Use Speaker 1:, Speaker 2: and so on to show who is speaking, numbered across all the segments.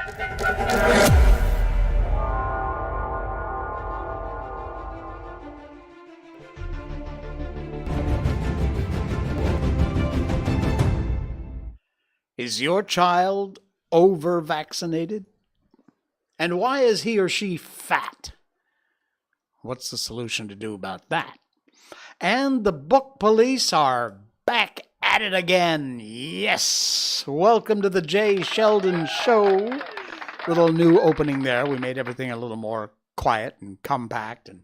Speaker 1: Is your child over-vaccinated? And why is he or she fat? What's the solution to do about that? And the book police are back at it again. Yes! Welcome to the Jay Sheldon Show. Little new opening there. We made everything a little more quiet and compact and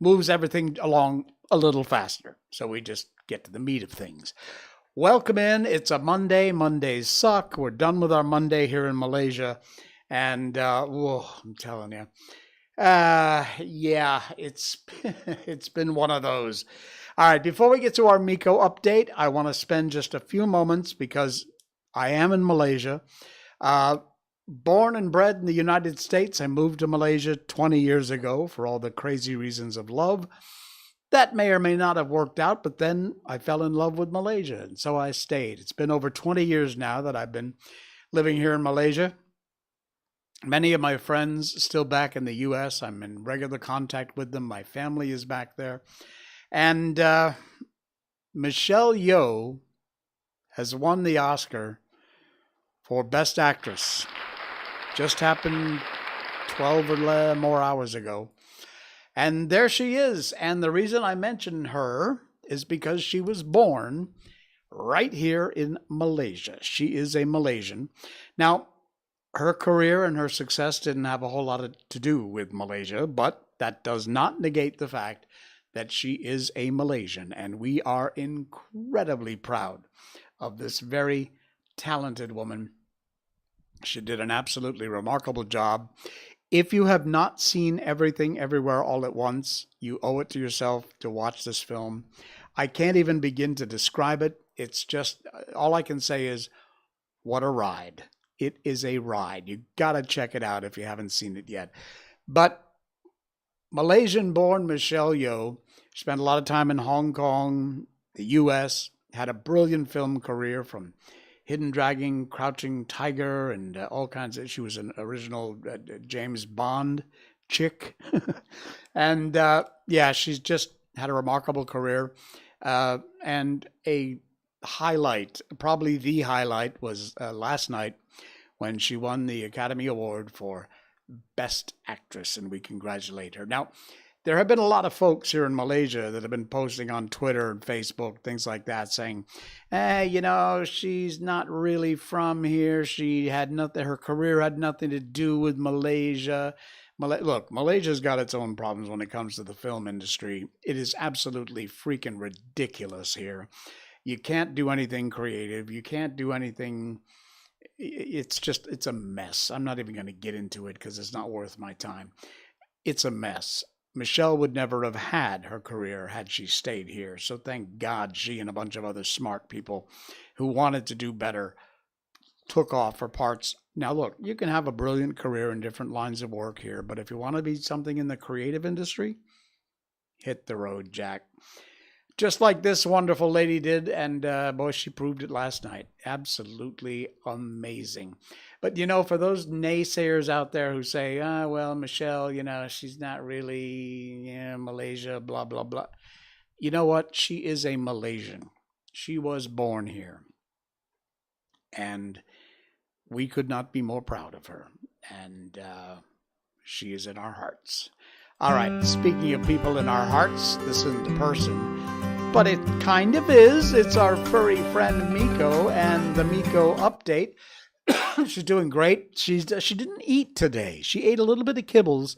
Speaker 1: moves everything along a little faster. So we just get to the meat of things. Welcome in. It's a Monday. Mondays suck. We're done with our Monday here in Malaysia. And, I'm telling you. Yeah, it's been one of those. All right, before we get to our Miko update, I want to spend just a few moments because I am in Malaysia. Born and bred in the United States, I moved to Malaysia 20 years ago for all the crazy reasons of love. That may or may not have worked out, but then I fell in love with Malaysia, and so I stayed. It's been over 20 years now that I've been living here in Malaysia. Many of my friends still back in the U.S. I'm in regular contact with them. My family is back there. And Michelle Yeoh has won the Oscar for Best Actress. Just happened 12 or more hours ago. And there she is. And the reason I mention her is because she was born right here in Malaysia. She is a Malaysian. Now, her career and her success didn't have a whole lot to do with Malaysia, but that does not negate the fact that she is a Malaysian. And we are incredibly proud of this very talented woman. She did an absolutely remarkable job. If you have not seen Everything Everywhere All at Once, you owe it to yourself to watch this film. I can't even begin to describe it. It's just, all I can say is, what a ride. It is a ride. You got to check it out if you haven't seen it yet. But Malaysian-born Michelle Yeoh spent a lot of time in Hong Kong, the U.S., had a brilliant film career from Hidden Dragon, Crouching Tiger, and all kinds of. She was an original James Bond chick, and she's just had a remarkable career. And a highlight, probably the highlight, was last night when she won the Academy Award for Best Actress, and we congratulate her. Now, there have been a lot of folks here in Malaysia that have been posting on Twitter and Facebook, things like that, saying, she's not really from here. She had nothing, her career had nothing to do with Malaysia. Look, Malaysia's got its own problems when it comes to the film industry. It is absolutely freaking ridiculous here. You can't do anything creative. You can't do anything. It's a mess. I'm not even going to get into it because it's not worth my time. It's a mess. Michelle would never have had her career had she stayed here. So thank God she and a bunch of other smart people who wanted to do better took off for parts. Now, look, you can have a brilliant career in different lines of work here, but if you want to be something in the creative industry, hit the road, Jack. Just like this wonderful lady did, and boy, she proved it last night. Absolutely amazing. But, for those naysayers out there who say, Michelle, she's not really Malaysia, blah, blah, blah. You know what? She is a Malaysian. She was born here. And we could not be more proud of her. And she is in our hearts. All right, speaking of people in our hearts, this isn't a person, but it kind of is. It's our furry friend Miko, and the Miko update. She's doing great. She didn't eat today. She ate a little bit of kibbles,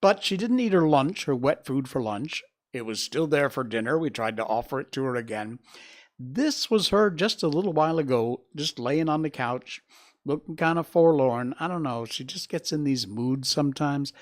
Speaker 1: but she didn't eat her lunch, her wet food for lunch. It was still there for dinner. We tried to offer it to her again. This was her just a little while ago, just laying on the couch, looking kind of forlorn. I don't know. She just gets in these moods sometimes,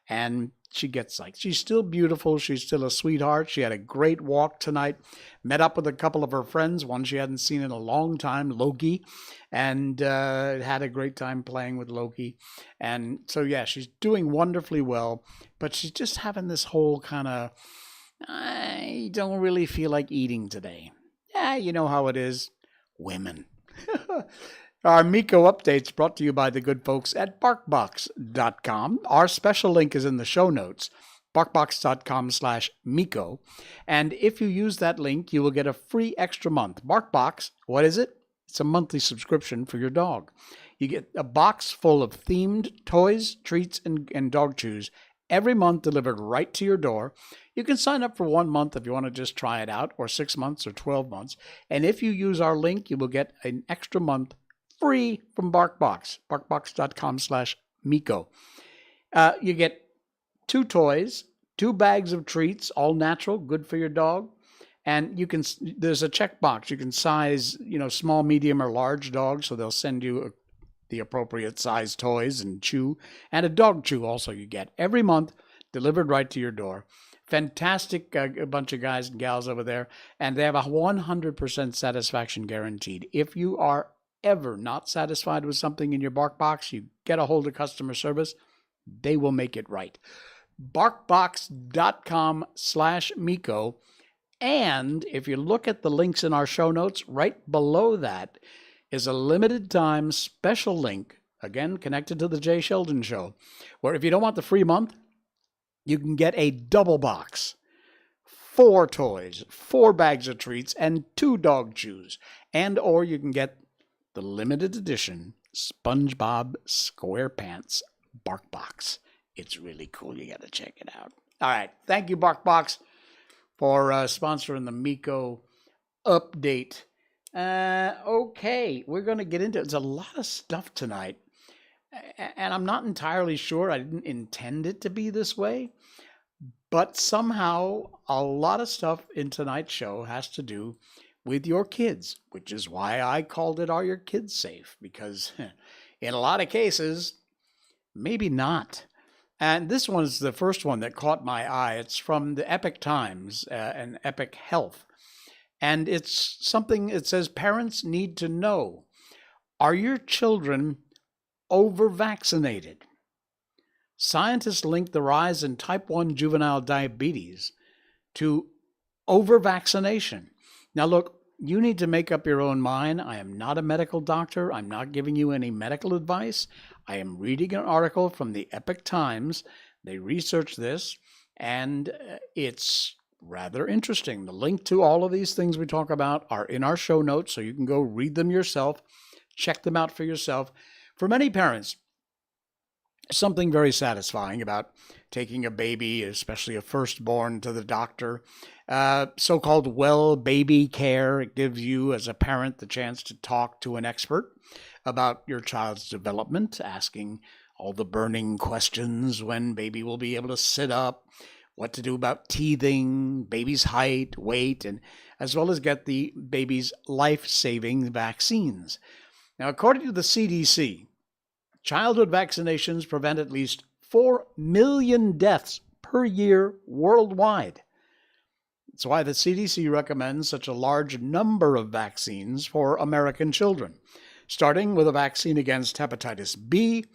Speaker 1: and she gets she's still beautiful. She's still a sweetheart. She had a great walk tonight. Met up with a couple of her friends, one she hadn't seen in a long time, Loki, and had a great time playing with Loki. And so, yeah, she's doing wonderfully well, but she's just having this whole kind of, I don't really feel like eating today. Yeah, you know how it is. Women. Our Miko updates brought to you by the good folks at Barkbox.com. Our special link is in the show notes, Barkbox.com/Miko. And if you use that link, you will get a free extra month. Barkbox, what is it? It's a monthly subscription for your dog. You get a box full of themed toys, treats, and dog chews every month delivered right to your door. You can sign up for 1 month if you want to just try it out, or 6 months or 12 months. And if you use our link, you will get an extra month free from Barkbox, Barkbox.com/Miko. You get 2 toys, 2 bags of treats, all natural, good for your dog. And there's a checkbox. You can size, small, medium, or large dogs, so they'll send you the appropriate size toys and chew. And a dog chew also you get every month, delivered right to your door. Fantastic bunch of guys and gals over there. And they have a 100% satisfaction guaranteed. If you are ever not satisfied with something in your Barkbox, you get a hold of customer service, they will make it right. Barkbox.com/Miko. And if you look at the links in our show notes, right below that is a limited time special link, again, connected to the Jay Sheldon Show, where if you don't want the free month, you can get a double box, 4 toys, 4 bags of treats, and 2 dog chews. Or you can get the limited edition SpongeBob Squarepants Barkbox. It's really cool. You got to check it out. All right. Thank you, Barkbox, for sponsoring the Miko update. Okay. We're going to get into it. There's a lot of stuff tonight. And I'm not entirely sure. I didn't intend it to be this way. But somehow a lot of stuff in tonight's show has to do with your kids, which is why I called it Are Your Kids Safe? Because in a lot of cases, maybe not. And this one's the first one that caught my eye. It's from the Epic Times and Epic Health. And it's something, it says, parents need to know, are your children over-vaccinated? Scientists link the rise in type 1 juvenile diabetes to over-vaccination. Now, look, you need to make up your own mind. I am not a medical doctor. I'm not giving you any medical advice. I am reading an article from the Epic Times. They researched this, and it's rather interesting. The link to all of these things we talk about are in our show notes, so you can go read them yourself, check them out for yourself. For many parents, something very satisfying about taking a baby, especially a firstborn, to the doctor. So-called well baby care. It gives you, as a parent, the chance to talk to an expert about your child's development, asking all the burning questions: when baby will be able to sit up, what to do about teething, baby's height, weight, and as well as get the baby's life-saving vaccines. Now, according to the CDC, childhood vaccinations prevent at least 4 million deaths per year worldwide. That's why the CDC recommends such a large number of vaccines for American children, starting with a vaccine against hepatitis B,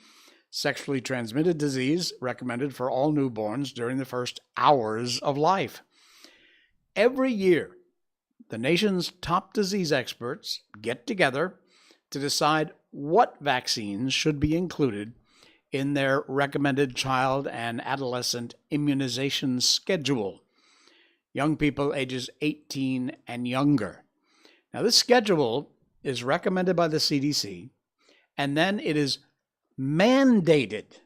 Speaker 1: sexually transmitted disease recommended for all newborns during the first hours of life. Every year, the nation's top disease experts get together to decide what vaccines should be included in their recommended child and adolescent immunization schedule. Young people ages 18 and younger. Now, this schedule is recommended by the CDC, and then it is mandated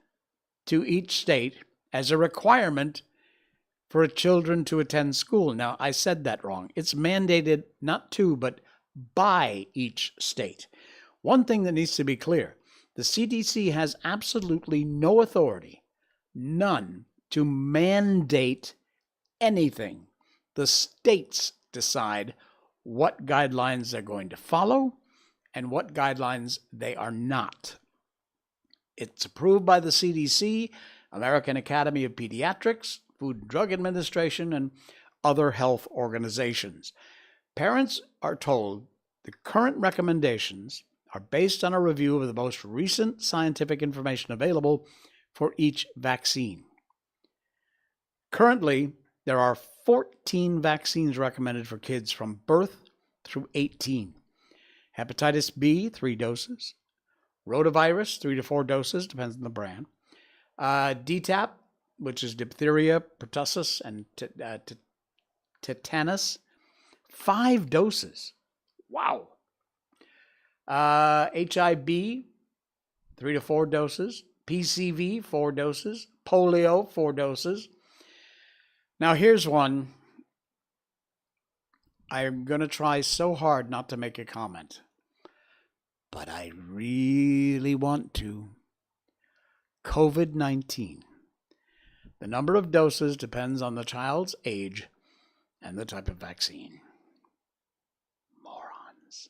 Speaker 1: to each state as a requirement for children to attend school. Now, I said that wrong. It's mandated not to, but by each state. One thing that needs to be clear, the CDC has absolutely no authority, none, to mandate anything. The states decide what guidelines they're going to follow and what guidelines they are not. It's approved by the CDC, American Academy of Pediatrics, Food and Drug Administration, and other health organizations. Parents are told the current recommendations are based on a review of the most recent scientific information available for each vaccine. Currently, there are 14 vaccines recommended for kids from birth through 18. Hepatitis B, 3 doses. Rotavirus, 3 to 4 doses, depends on the brand. DTaP, which is diphtheria, pertussis, and tetanus, 5 doses. Wow. HIB, 3 to 4 doses. PCV, 4 doses. Polio, 4 doses. Now, here's one. I'm going to try so hard not to make a comment, but I really want to. COVID-19. The number of doses depends on the child's age and the type of vaccine. Morons.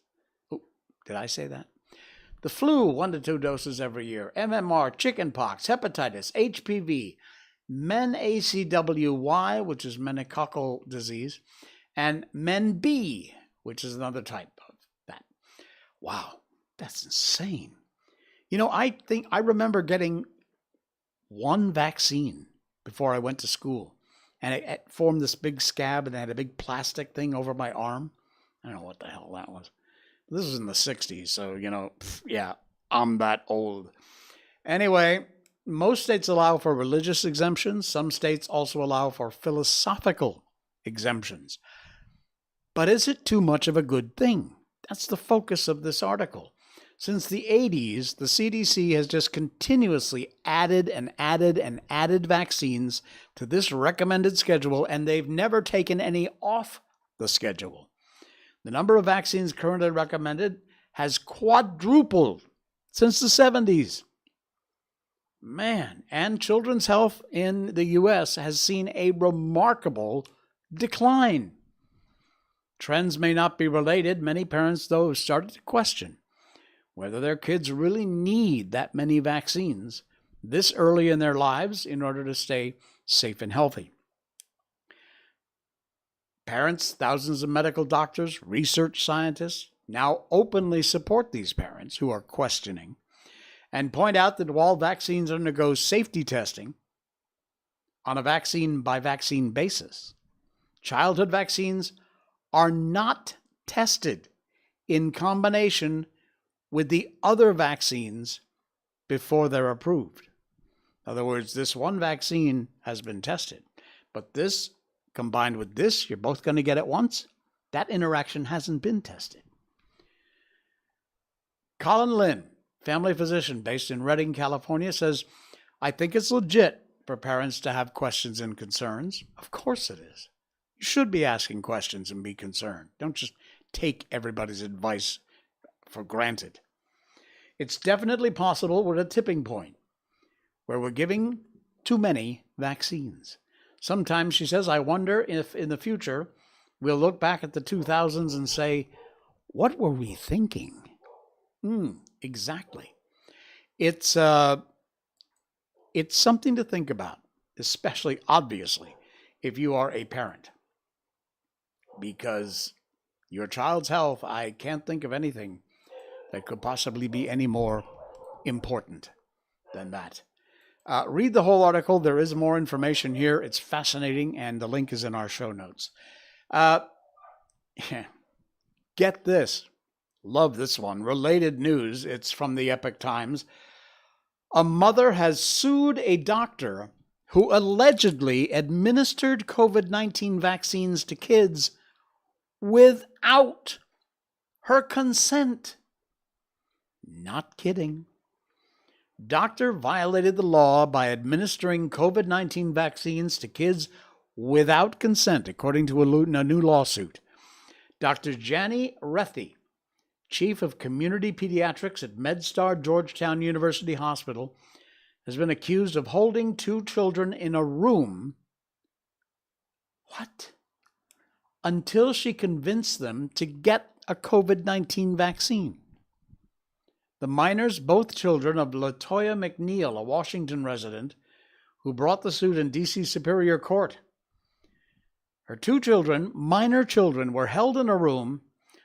Speaker 1: Oh, did I say that? The flu, 1 to 2 doses every year. MMR, chickenpox, hepatitis, HPV, MenACWY, which is meningococcal disease, and MenB, which is another type of that. Wow, that's insane. I remember getting one vaccine before I went to school, and it formed this big scab, and I had a big plastic thing over my arm. I don't know what the hell that was. This was in the 60s, so, yeah, I'm that old. Anyway, most states allow for religious exemptions. Some states also allow for philosophical exemptions. But is it too much of a good thing? That's the focus of this article. Since the 80s, the CDC has just continuously added and added and added vaccines to this recommended schedule, and they've never taken any off the schedule. The number of vaccines currently recommended has quadrupled since the 70s. Man, and children's health in the U.S. has seen a remarkable decline. Trends may not be related. Many parents, though, have started to question whether their kids really need that many vaccines this early in their lives in order to stay safe and healthy. Parents, thousands of medical doctors, research scientists now openly support these parents who are questioning and point out that while vaccines undergo safety testing on a vaccine-by-vaccine basis, childhood vaccines are not tested in combination with the other vaccines before they're approved. In other words, this one vaccine has been tested, but this combined with this, you're both going to get it once. That interaction hasn't been tested. Colin Lynn, family physician based in Redding, California, says, I think it's legit for parents to have questions and concerns. Of course it is. You should be asking questions and be concerned. Don't just take everybody's advice for granted. It's definitely possible we're at a tipping point where we're giving too many vaccines. Sometimes, she says, I wonder if in the future we'll look back at the 2000s and say, what were we thinking? Exactly. It's something to think about, especially, obviously, if you are a parent. Because your child's health, I can't think of anything that could possibly be any more important than that. Read the whole article. There is more information here. It's fascinating, and the link is in our show notes. Get this. Love this one. Related news. It's from the Epoch Times. A mother has sued a doctor who allegedly administered COVID-19 vaccines to kids without her consent. Not kidding. Doctor violated the law by administering COVID-19 vaccines to kids without consent, according to a new lawsuit. Dr. Jani Rethi, chief of community pediatrics at MedStar Georgetown University Hospital, has been accused of holding 2 children in a room. What? Until she convinced them to get a COVID-19 vaccine. The minors, both children of LaToya McNeil, a Washington resident, who brought the suit in D.C. Superior Court. Her 2 children, minor children, were held in a room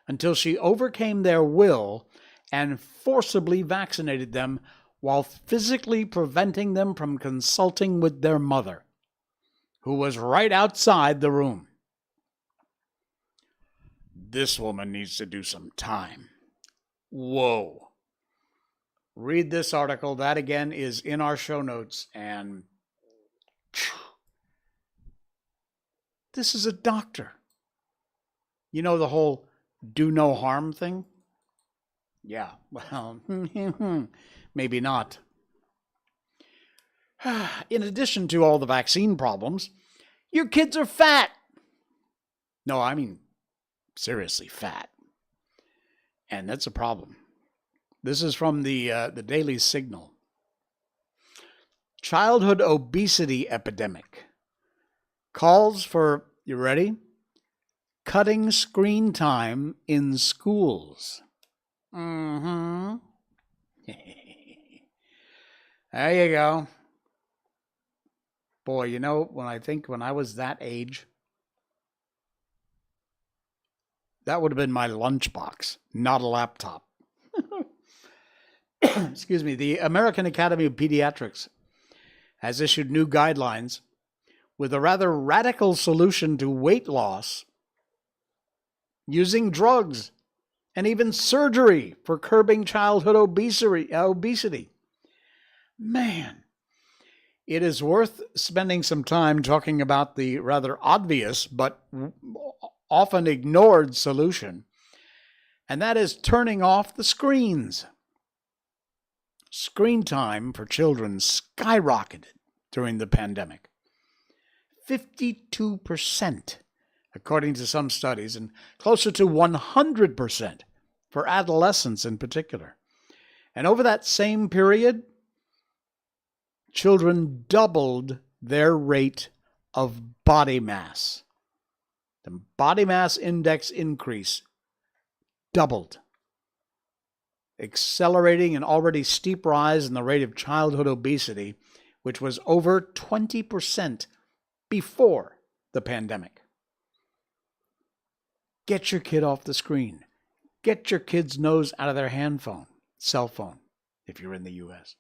Speaker 1: until she overcame their will and forcibly vaccinated them while physically preventing them from consulting with their mother, who was right outside the room. This woman needs to do some time. Whoa. Read this article. That again is in our show notes. And this is a doctor. You know the whole do no harm thing? Yeah, well, maybe not. In addition to all the vaccine problems, your kids are fat. No, I mean seriously fat. And that's a problem. This is from the Daily Signal. Childhood obesity epidemic calls for, you ready? Cutting screen time in schools. Mm-hmm. There you go. Boy, you know, when I was that age, that would have been my lunchbox, not a laptop. Excuse me. The American Academy of Pediatrics has issued new guidelines with a rather radical solution to weight loss using drugs and even surgery for curbing childhood obesity. Man, it is worth spending some time talking about the rather obvious but often ignored solution, and that is turning off the screens. Screen time for children skyrocketed during the pandemic. 52%, according to some studies, and closer to 100% for adolescents in particular. And over that same period, children doubled their rate of body mass. The body mass index increase doubled, accelerating an already steep rise in the rate of childhood obesity, which was over 20% before the pandemic. Get your kid off the screen. Get your kid's nose out of their cell phone, if you're in the U.S.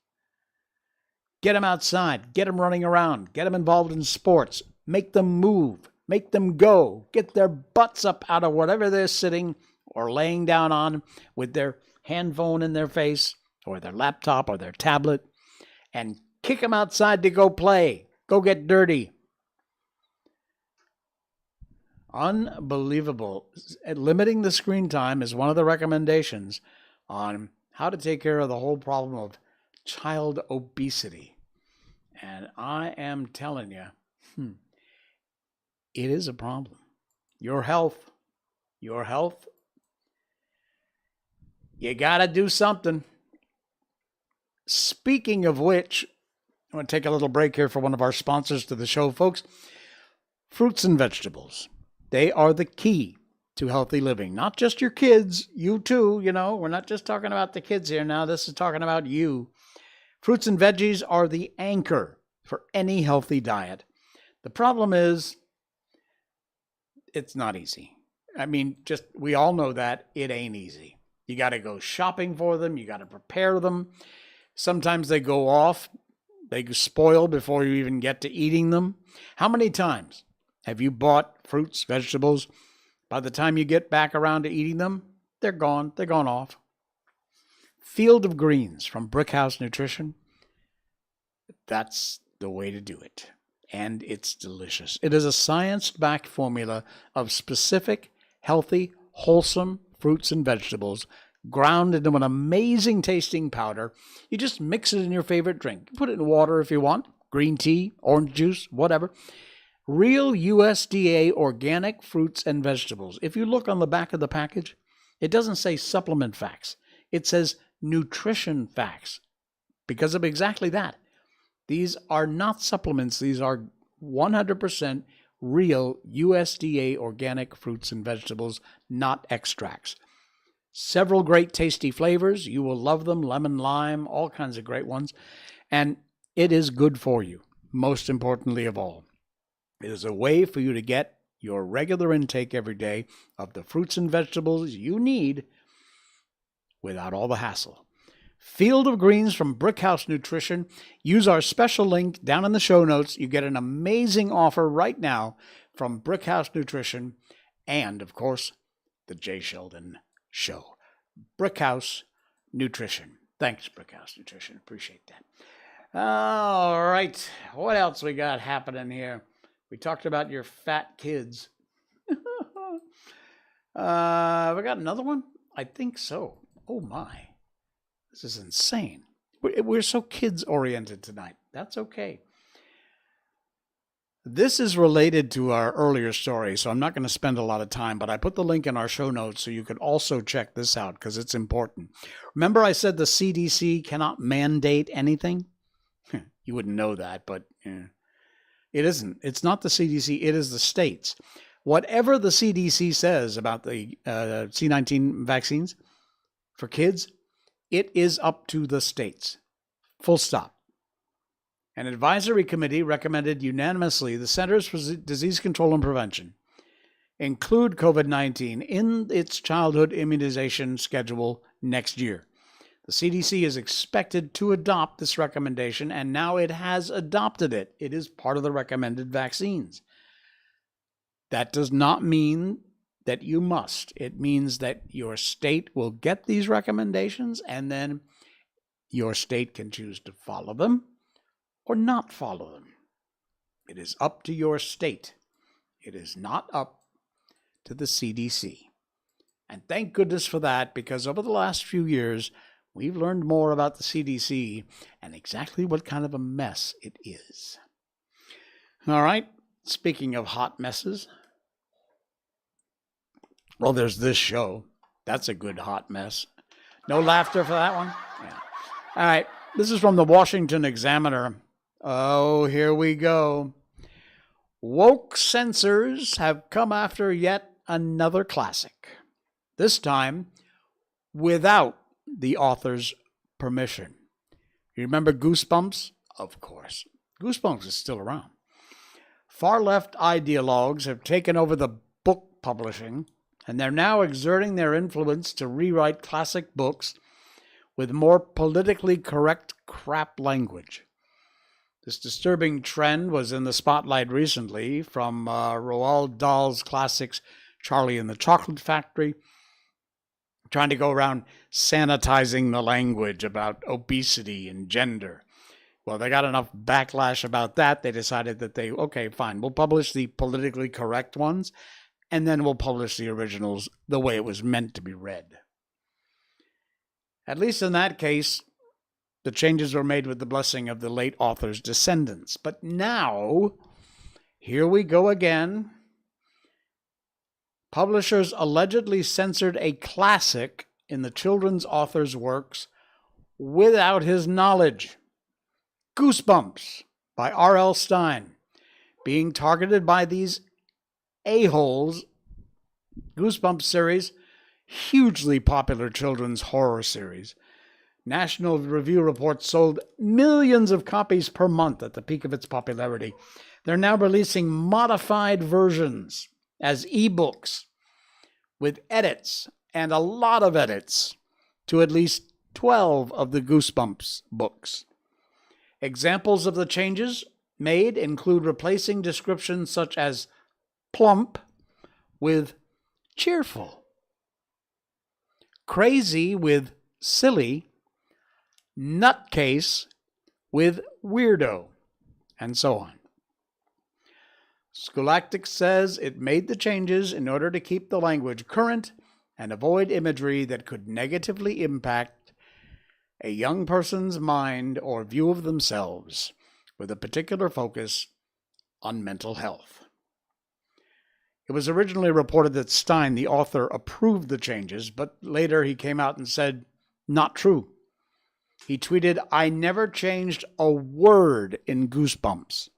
Speaker 1: Get them outside. Get them running around. Get them involved in sports. Make them move. Make them go. Get their butts up out of whatever they're sitting or laying down on with their handphone in their face or their laptop or their tablet, and kick them outside to go play. Go get dirty. Unbelievable. Limiting the screen time is one of the recommendations on how to take care of the whole problem of child obesity. And I am telling you, it is a problem. Your health, you got to do something. Speaking of which, I'm going to take a little break here for one of our sponsors to the show, folks. Fruits and vegetables. They are the key to healthy living. Not just your kids, you too, you know. We're not just talking about the kids here now. This is talking about you. Fruits and veggies are the anchor for any healthy diet. The problem is, it's not easy. I mean, we all know that it ain't easy. You got to go shopping for them. You got to prepare them. Sometimes they go off. They spoil before you even get to eating them. How many times have you bought fruits, vegetables? By the time you get back around to eating them, they're gone. They're gone off. Field of Greens from Brickhouse Nutrition. That's the way to do it. And it's delicious. It is a science-backed formula of specific, healthy, wholesome fruits and vegetables ground into an amazing tasting powder. You just mix it in your favorite drink. Put it in water if you want. Green tea, orange juice, whatever. Real USDA organic fruits and vegetables. If you look on the back of the package, it doesn't say supplement facts. It says nutrition facts because of exactly that. These are not supplements. These are 100% real USDA organic fruits and vegetables, not extracts. Several great tasty flavors. You will love them. Lemon, lime, all kinds of great ones. And it is good for you, most importantly of all. It is a way for you to get your regular intake every day of the fruits and vegetables you need without all the hassle. Field of Greens from Brickhouse Nutrition. Use our special link down in the show notes. You get an amazing offer right now from Brickhouse Nutrition and, of course, the Jay Sheldon Show. Brickhouse Nutrition. Thanks, Brickhouse Nutrition. Appreciate that. All right. What else we got happening here? We talked about your fat kids. We got another one? I think so. Oh, my. This is insane. We're so kids-oriented tonight. That's okay. This is related to our earlier story, so I'm not going to spend a lot of time, but I put the link in our show notes so you could also check this out because it's important. Remember I said the CDC cannot mandate anything? You wouldn't know that, but it isn't. It's not the CDC. It is the states. Whatever the CDC says about the C-19 vaccines for kids, it is up to the states. Full stop. An advisory committee recommended unanimously the Centers for Disease Control and Prevention include COVID-19 in its childhood immunization schedule next year. The CDC is expected to adopt this recommendation, and now it has adopted it. It is part of the recommended vaccines. That does not mean that you must. It means that your state will get these recommendations, and then your state can choose to follow them or not follow them. It is up to your state. It is not up to the CDC. And thank goodness for that, because over the last few years, we've learned more about the CDC and exactly what kind of a mess it is. All right, speaking of hot messes, well, there's this show. That's a good hot mess. No laughter for that one? Yeah. All right, this is from the Washington Examiner. Oh, here we go. Woke censors have come after yet another classic. This time, without the author's permission. You remember Goosebumps? Of course. Goosebumps is still around. Far-left ideologues have taken over the book publishing, and they're now exerting their influence to rewrite classic books with more politically correct crap language. This disturbing trend was in the spotlight recently, from Roald Dahl's classics Charlie and the Chocolate Factory, trying to go around sanitizing the language about obesity and gender. Well, they got enough backlash about that, they decided that okay, fine, we'll publish the politically correct ones, and then we'll publish the originals the way it was meant to be read. At least in that case, the changes were made with the blessing of the late author's descendants. But now, here we go again. Publishers allegedly censored a classic in the children's author's works without his knowledge. Goosebumps by R.L. Stine, being targeted by these a-holes. Goosebumps series, hugely popular children's horror series. National Review reports sold millions of copies per month at the peak of its popularity. They're now releasing modified versions as ebooks with edits, and a lot of edits, to at least 12 of the Goosebumps books. Examples of the changes made include replacing descriptions such as plump with cheerful, crazy with silly, nutcase with weirdo, and so on. Scholastic says it made the changes in order to keep the language current and avoid imagery that could negatively impact a young person's mind or view of themselves, with a particular focus on mental health. It was originally reported that Stine, the author, approved the changes, but later he came out and said, not true. He tweeted, "I never changed a word in Goosebumps,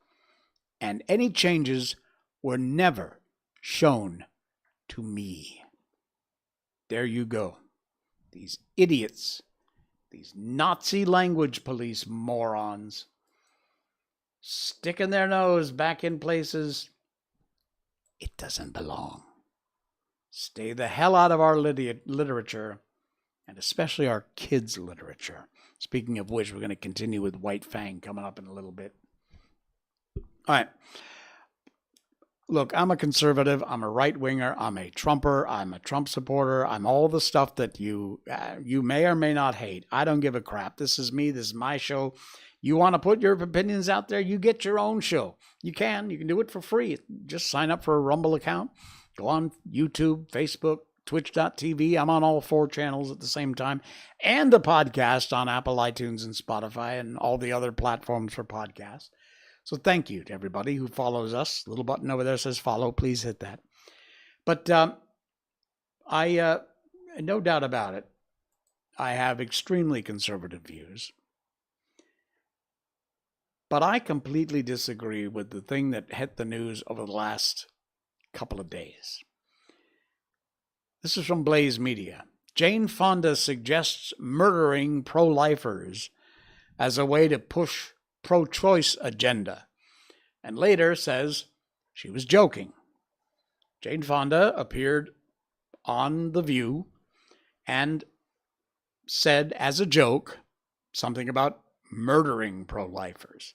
Speaker 1: and any changes were never shown to me." There you go. These idiots, these Nazi language police morons, sticking their nose back in places it doesn't belong. Stay the hell out of our literature, and especially our kids' literature. Speaking of which, we're going to continue with White Fang coming up in a little bit. All right. Look, I'm a conservative. I'm a right-winger. I'm a Trumper. I'm a Trump supporter. I'm all the stuff that you may or may not hate. I don't give a crap. This is me. This is my show. You want to put your opinions out there? You get your own show. You can. You can do it for free. Just sign up for a Rumble account. Go on YouTube, Facebook, Twitch.tv. I'm on all 4 channels at the same time. And the podcast on Apple, iTunes, and Spotify, and all the other platforms for podcasts. So thank you to everybody who follows us. The little button over there says follow. Please hit that. But I no doubt about it, I have extremely conservative views. But I completely disagree with the thing that hit the news over the last couple of days. This is from Blaze Media. Jane Fonda suggests murdering pro-lifers as a way to push pro-choice agenda, and later says she was joking. Jane Fonda appeared on The View and said as a joke something about murdering pro-lifers.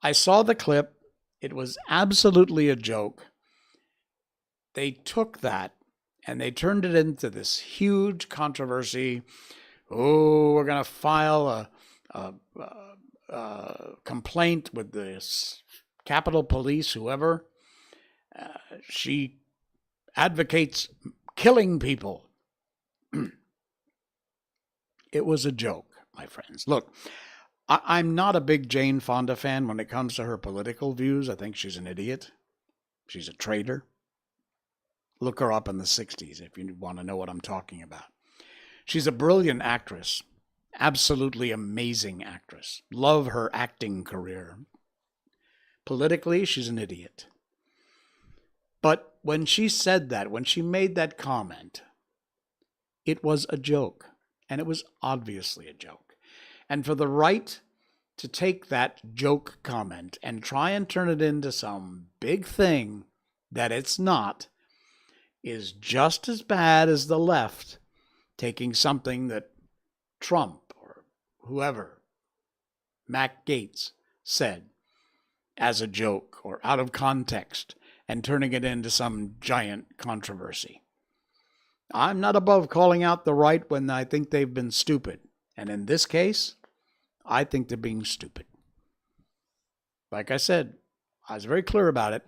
Speaker 1: I saw the clip. It was absolutely a joke. They took that and they turned it into this huge controversy. Oh, we're going to file a complaint with the Capitol Police, whoever. She advocates killing people. It was a joke, my friends. Look, I'm not a big Jane Fonda fan when it comes to her political views. I think she's an idiot. She's a traitor. Look her up in the 60s if you want to know what I'm talking about. She's a brilliant actress. Absolutely amazing actress. Love her acting career. Politically, she's an idiot. But when she said that, when she made that comment, it was a joke. And it was obviously a joke. And for the right to take that joke comment and try and turn it into some big thing that it's not is just as bad as the left taking something that Trump or whoever, Matt Gaetz, said as a joke or out of context and turning it into some giant controversy. I'm not above calling out the right when I think they've been stupid. And in this case, I think they're being stupid. Like I said, I was very clear about it.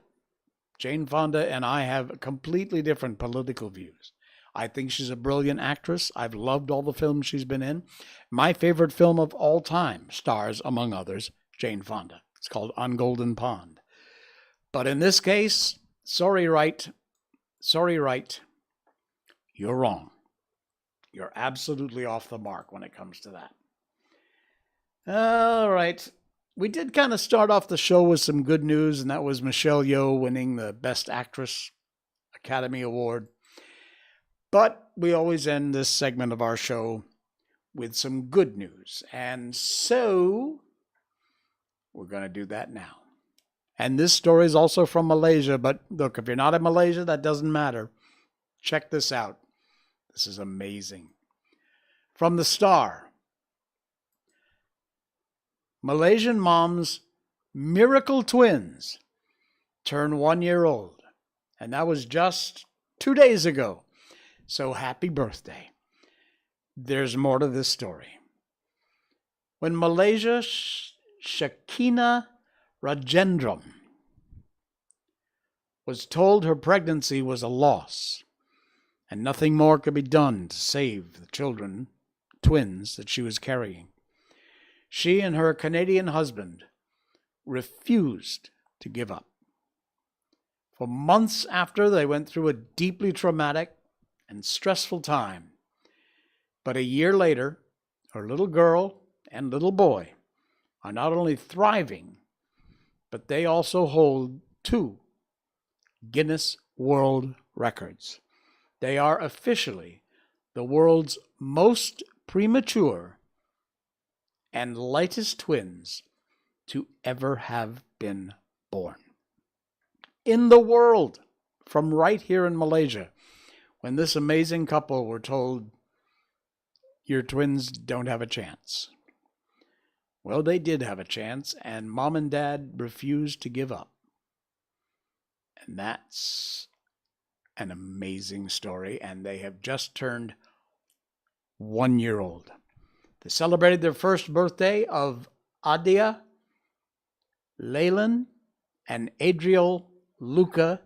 Speaker 1: Jane Fonda and I have completely different political views. I think she's a brilliant actress. I've loved all the films she's been in. My favorite film of all time stars, among others, Jane Fonda. It's called On Golden Pond. But in this case, sorry, right. You're wrong. You're absolutely off the mark when it comes to that. All right. We did kind of start off the show with some good news, and that was Michelle Yeoh winning the Best Actress Academy Award. But we always end this segment of our show with some good news. And so we're going to do that now. And this story is also from Malaysia. But look, if you're not in Malaysia, that doesn't matter. Check this out. This is amazing. From the Star. Malaysian mom's miracle twins turn 1 year old. And that was just 2 days ago. So happy birthday. There's more to this story. When Malaysia Shakina Rajendram was told her pregnancy was a loss and nothing more could be done to save the twins that she was carrying, she and her Canadian husband refused to give up. For months after, they went through a deeply traumatic and stressful time. But a year later, her little girl and little boy are not only thriving, but they also hold 2 Guinness World Records. They are officially the world's most premature and lightest twins to ever have been born. In the world, from right here in Malaysia, when this amazing couple were told, your twins don't have a chance. Well, they did have a chance, and mom and dad refused to give up. And that's an amazing story. And they have just turned 1 year old. They celebrated their first birthday of Adia, Leyland, and Adriel Luca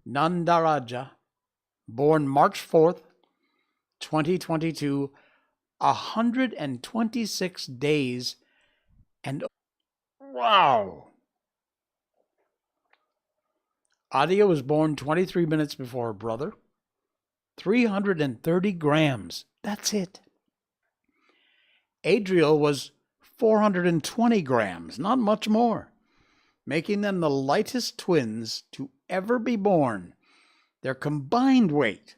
Speaker 1: Nandaraja, born March 4th, 2022, 126 days and wow. Adia was born 23 minutes before her brother. 330 grams. That's it. Adriel was 420 grams, not much more, making them the lightest twins to ever be born. Their combined weight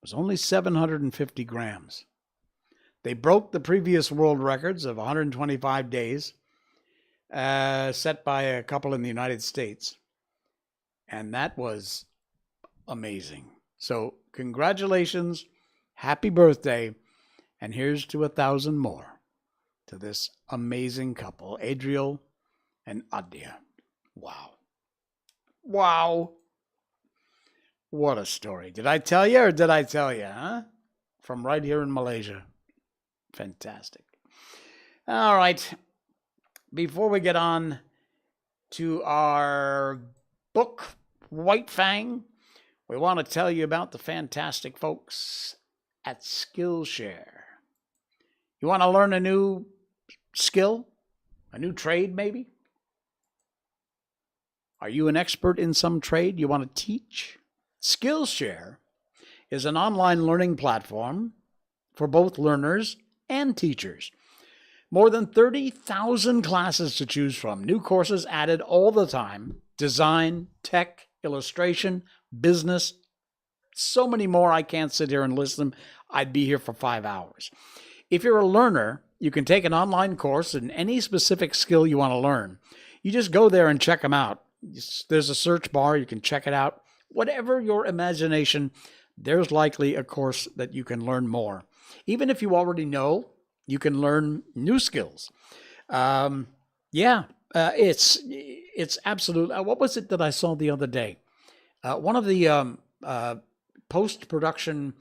Speaker 1: was only 750 grams. They broke the previous world records of 125 days, set by a couple in the United States. And that was amazing. So congratulations, happy birthday, and here's to 1,000 more to this amazing couple, Adriel and Adia. Wow. Wow. What a story. Did I tell you or did I tell you, huh? From right here in Malaysia. Fantastic. All right. Before we get on to our book, White Fang, we want to tell you about the fantastic folks at Skillshare. You want to learn a new skill? A new trade, maybe? Are you an expert in some trade you want to teach? Skillshare is an online learning platform for both learners and teachers. More than 30,000 classes to choose from. New courses added all the time. Design, tech, illustration, business, so many more. I can't sit here and list them. I'd be here for 5 hours. If you're a learner, you can take an online course in any specific skill you want to learn. You just go there and check them out. There's a search bar. You can check it out. Whatever your imagination, there's likely a course that you can learn more. Even if you already know, you can learn new skills. It's absolute. What was it that I saw the other day? One of the post-production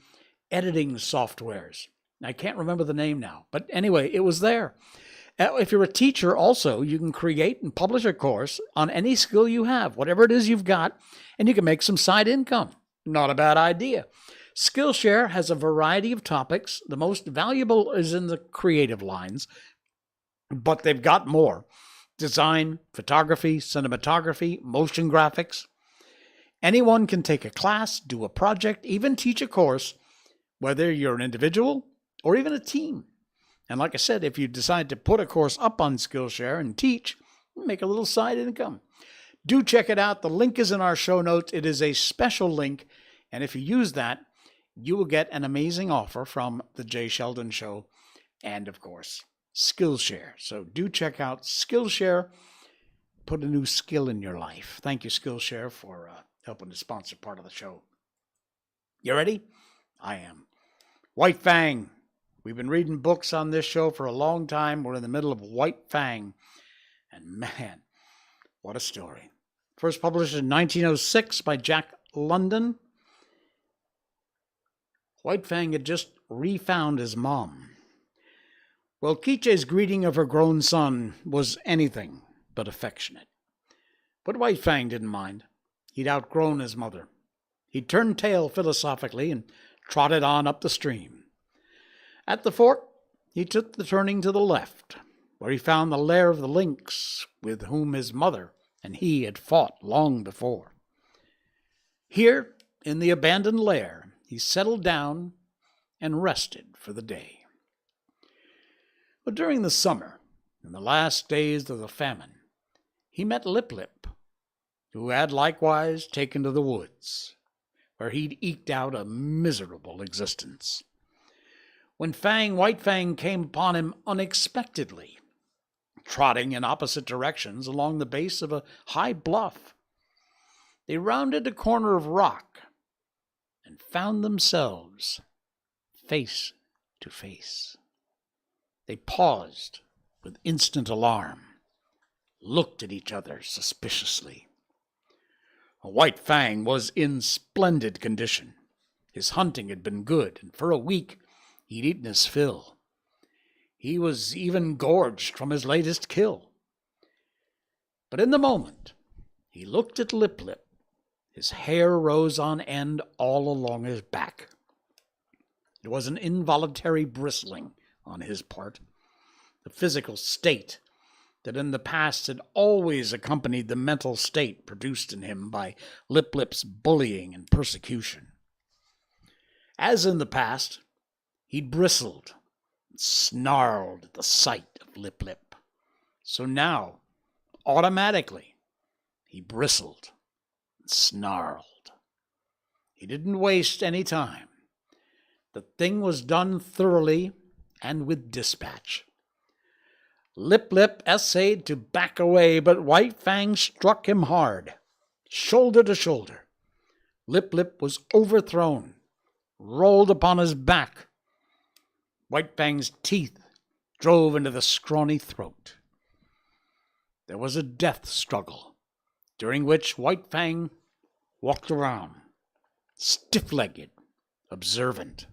Speaker 1: editing softwares. I can't remember the name now, but anyway, it was there. If you're a teacher also, you can create and publish a course on any skill you have, whatever it is you've got, and you can make some side income. Not a bad idea. Skillshare has a variety of topics. The most valuable is in the creative lines, but they've got more. Design, photography, cinematography, motion graphics. Anyone can take a class, do a project, even teach a course, whether you're an individual or even a team. And like I said, if you decide to put a course up on Skillshare and teach, make a little side income. Do check it out. The link is in our show notes. It is a special link. And if you use that, you will get an amazing offer from the Jay Sheldon Show and, of course, Skillshare. So do check out Skillshare. Put a new skill in your life. Thank you, Skillshare, for helping to sponsor part of the show. You ready? I am. White Fang. We've been reading books on this show for a long time. We're in the middle of White Fang. And man, what a story. First published in 1906 by Jack London. White Fang had just refound his mom. Well, Kiche's greeting of her grown son was anything but affectionate. But White Fang didn't mind. He'd outgrown his mother. He turned tail philosophically and trotted on up the stream. At the fork, he took the turning to the left, where he found the lair of the lynx with whom his mother and he had fought long before. Here, in the abandoned lair, he settled down and rested for the day. But during the summer, in the last days of the famine, he met Lip Lip, who had likewise taken to the woods, where he'd eked out a miserable existence. When White Fang came upon him unexpectedly, trotting in opposite directions along the base of a high bluff, they rounded a corner of rock and found themselves face to face. They paused with instant alarm, looked at each other suspiciously. White Fang was in splendid condition. His hunting had been good, and for a week he'd eaten his fill. He was even gorged from his latest kill. But in the moment, he looked at Lip Lip. His hair rose on end all along his back. It was an involuntary bristling on his part, the physical state that in the past had always accompanied the mental state produced in him by Lip Lip's bullying and persecution. As in the past, he'd bristled and snarled at the sight of Lip Lip. So now, automatically, he bristled and snarled. He didn't waste any time. The thing was done thoroughly and with dispatch. Lip Lip essayed to back away, but White Fang struck him hard, shoulder to shoulder. Lip Lip was overthrown, rolled upon his back. White Fang's teeth drove into the scrawny throat. There was a death struggle, during which White Fang walked around, stiff-legged, observant.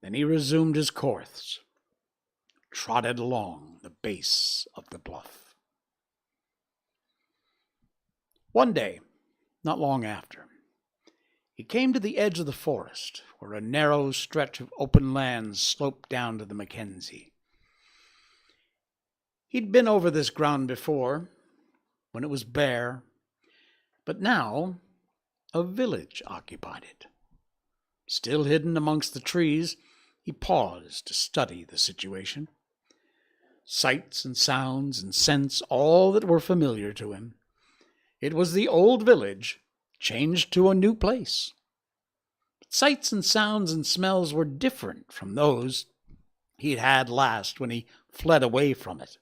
Speaker 1: Then he resumed his course, trotted along the base of the bluff. One day, not long after, he came to the edge of the forest, where a narrow stretch of open land sloped down to the Mackenzie. He'd been over this ground before, when it was bare, but now a village occupied it. Still hidden amongst the trees, he paused to study the situation. Sights and sounds and scents, all that were familiar to him. It was the old village, changed to a new place. But sights and sounds and smells were different from those he'd had last when he fled away from it.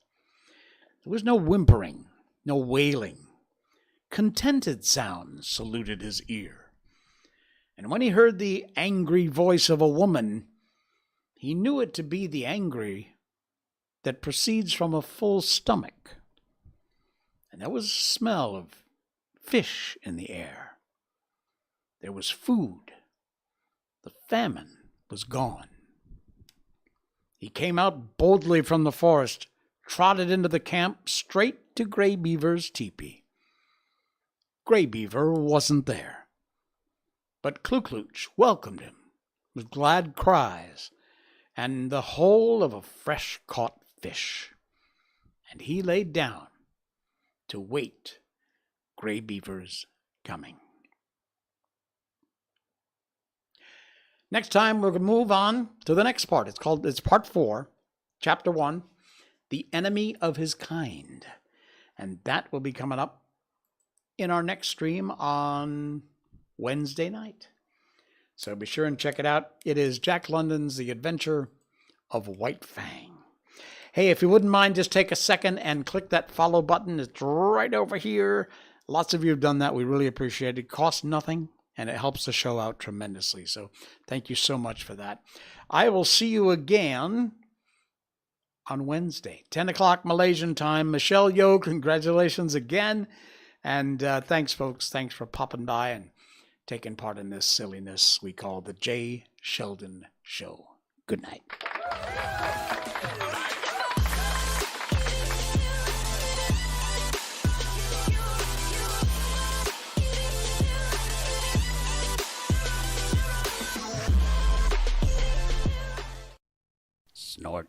Speaker 1: There was no whimpering, no wailing. Contented sounds saluted his ear. And when he heard the angry voice of a woman, he knew it to be the angry that proceeds from a full stomach. And there was a smell of fish in the air. There was food. The famine was gone. He came out boldly from the forest, trotted into the camp, straight to Gray Beaver's teepee. Gray Beaver wasn't there, but Kluklooch welcomed him with glad cries and the whole of a fresh-caught fish, and he laid down to wait Gray Beaver's coming. Next time, we're going to move on to the next part. It's part 4, chapter 1, The Enemy of His Kind. And that will be coming up in our next stream on Wednesday night. So be sure and check it out. It is Jack London's The Adventure of White Fang. Hey, if you wouldn't mind, just take a second and click that follow button. It's right over here. Lots of you have done that. We really appreciate it. It costs nothing, and it helps the show out tremendously. So thank you so much for that. I will see you again on Wednesday, 10 o'clock Malaysian time. Michelle Yeoh, congratulations again. And thanks, folks. Thanks for popping by and taking part in this silliness we call the Jay Sheldon Show. Good night. Snort.